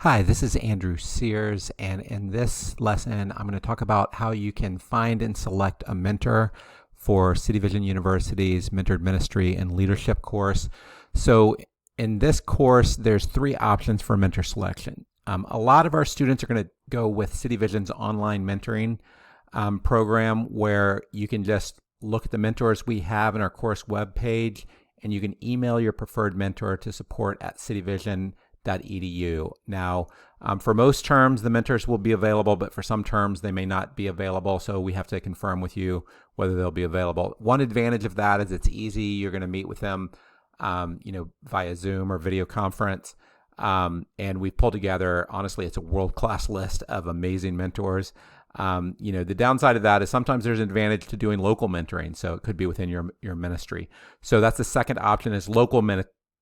Hi, this is Andrew Sears, and in this lesson, I'm going to talk about how you can find and select a mentor for City Vision University's Mentored Ministry and Leadership course. So in this course, there's three options for mentor selection. A lot of our students are going to go with City Vision's online mentoring program, where you can just look at the mentors we have in our course webpage, and you can email your preferred mentor to support@cityvision.edu. Now, for most terms, the mentors will be available, but for some terms, they may not be available. So we have to confirm with you whether they'll be available. One advantage of that is it's easy. You're going to meet with them, via Zoom or video conference. And we've pulled together, honestly, it's a world-class list of amazing mentors. The downside of that is sometimes there's an advantage to doing local mentoring. So it could be within your ministry. So that's the second option, is local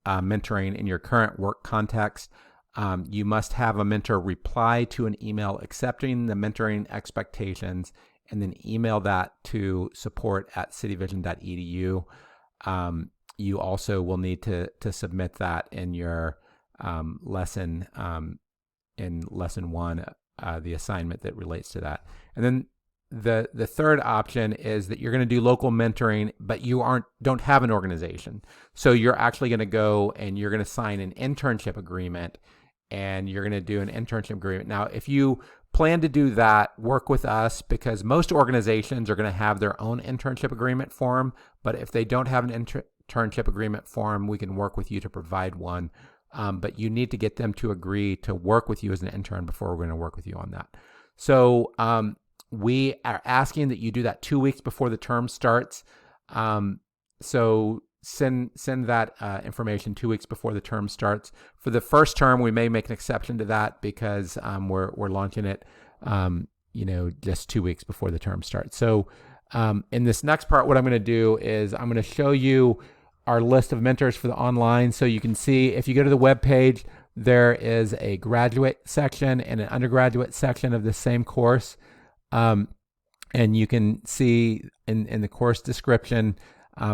mentoring in your current work context. You must have a mentor reply to an email accepting the mentoring expectations, and then email that to support@cityvision.edu. You also will need to submit that in your lesson, in lesson one, the assignment that relates to that. And then the third option is that you're going to do local mentoring, but you don't have an organization. So you're actually going to go and you're going to sign an internship agreement, and you're going to do an internship agreement. Now, if you plan to do that, work with us, because most organizations are going to have their own internship agreement form. But if they don't have an internship agreement form, we can work with you to provide one. But you need to get them to agree to work with you as an intern before we're going to work with you on that. So we are asking that you do that 2 weeks before the term starts. So send that information 2 weeks before the term starts. For the first term, we may make an exception to that because we're launching it, just 2 weeks before the term starts. So in this next part, what I'm going to do is I'm going to show you our list of mentors for the online. So you can see, if you go to the web page, there is a graduate section and an undergraduate section of the same course. And you can see in the course description,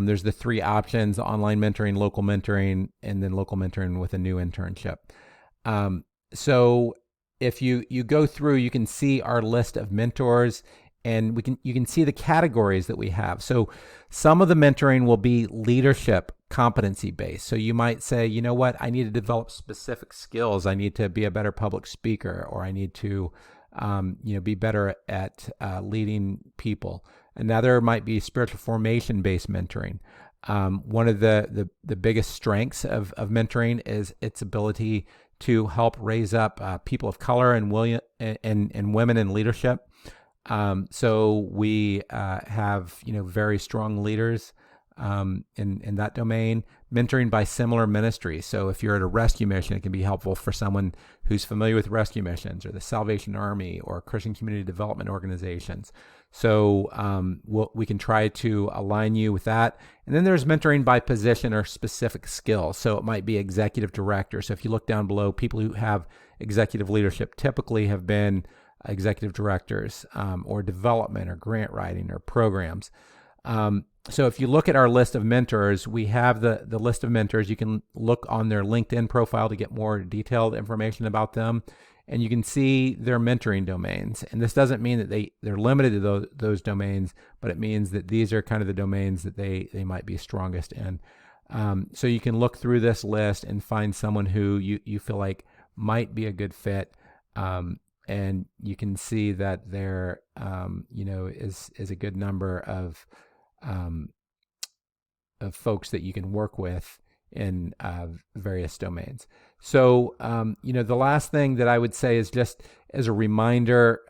there's the three options: online mentoring, local mentoring, and then local mentoring with a new internship. So if you go through, you can see our list of mentors, and you can see the categories that we have. So some of the mentoring will be leadership competency based. So you might say, you know what, I need to develop specific skills. I need to be a better public speaker, or I need to be better at leading people. Another might be spiritual formation based mentoring. One of the biggest strengths of mentoring is its ability to help raise up people of color and women in leadership. So we have very strong leaders in that domain. Mentoring by similar ministries. So if you're at a rescue mission, it can be helpful for someone who's familiar with rescue missions, or the Salvation Army, or Christian community development organizations. So we can try to align you with that. And then there's mentoring by position or specific skill. So it might be executive director. So if you look down below, people who have executive leadership typically have been executive directors, or development, or grant writing, or programs. So if you look at our list of mentors, we have the list of mentors. You can look on their LinkedIn profile to get more detailed information about them, and you can see their mentoring domains. And this doesn't mean that they're limited to those domains, but it means that these are kind of the domains that they might be strongest in. So you can look through this list and find someone who you feel like might be a good fit. And you can see that there, is a good number of folks that you can work with in various domains. So, the last thing that I would say is, just as a reminder,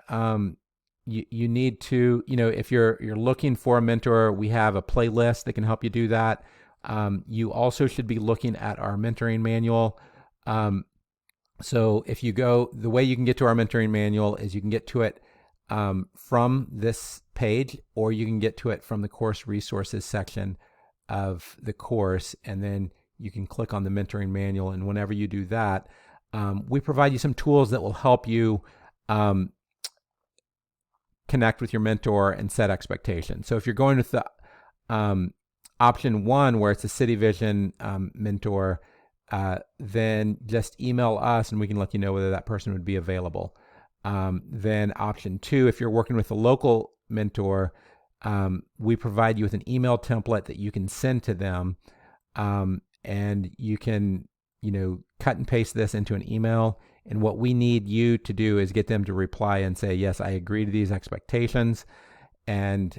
you need to, if you're looking for a mentor, we have a playlist that can help you do that. You also should be looking at our mentoring manual. So if you go, the way you can get to our mentoring manual is you can get to it from this page, or you can get to it from the course resources section of the course, and then you can click on the mentoring manual. And whenever you do that, we provide you some tools that will help you connect with your mentor and set expectations. So if you're going with the option one, where it's a City Vision mentor, then just email us and we can let you know whether that person would be available. Then option 2, if you're working with a local mentor, we provide you with an email template that you can send to them, and you can, cut and paste this into an email. And what we need you to do is get them to reply and say, yes, I agree to these expectations, and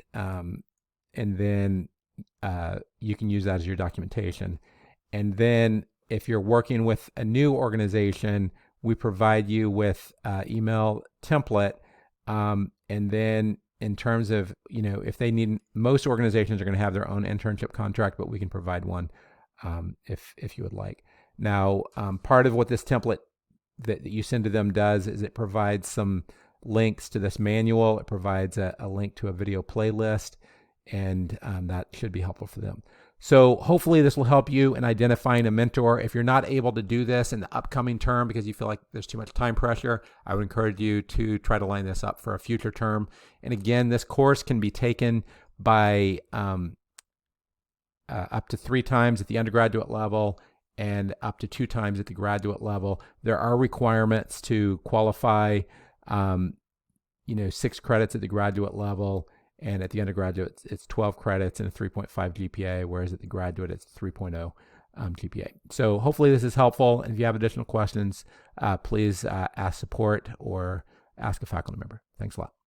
then you can use that as your documentation. And then if you're working with a new organization, we provide you with email template. And then in terms of, if they need, most organizations are going to have their own internship contract, but we can provide one if you would like. Now, part of what this template that you send to them does is it provides some links to this manual. It provides a link to a video playlist, and that should be helpful for them. So hopefully this will help you in identifying a mentor. If you're not able to do this in the upcoming term because you feel like there's too much time pressure, I would encourage you to try to line this up for a future term. And again, this course can be taken by up to 3 times at the undergraduate level and up to 2 times at the graduate level. There are requirements to qualify, 6 credits at the graduate level, and at the undergraduate, it's 12 credits and a 3.5 GPA, whereas at the graduate, it's 3.0 GPA. So hopefully this is helpful. And if you have additional questions, please ask support or ask a faculty member. Thanks a lot.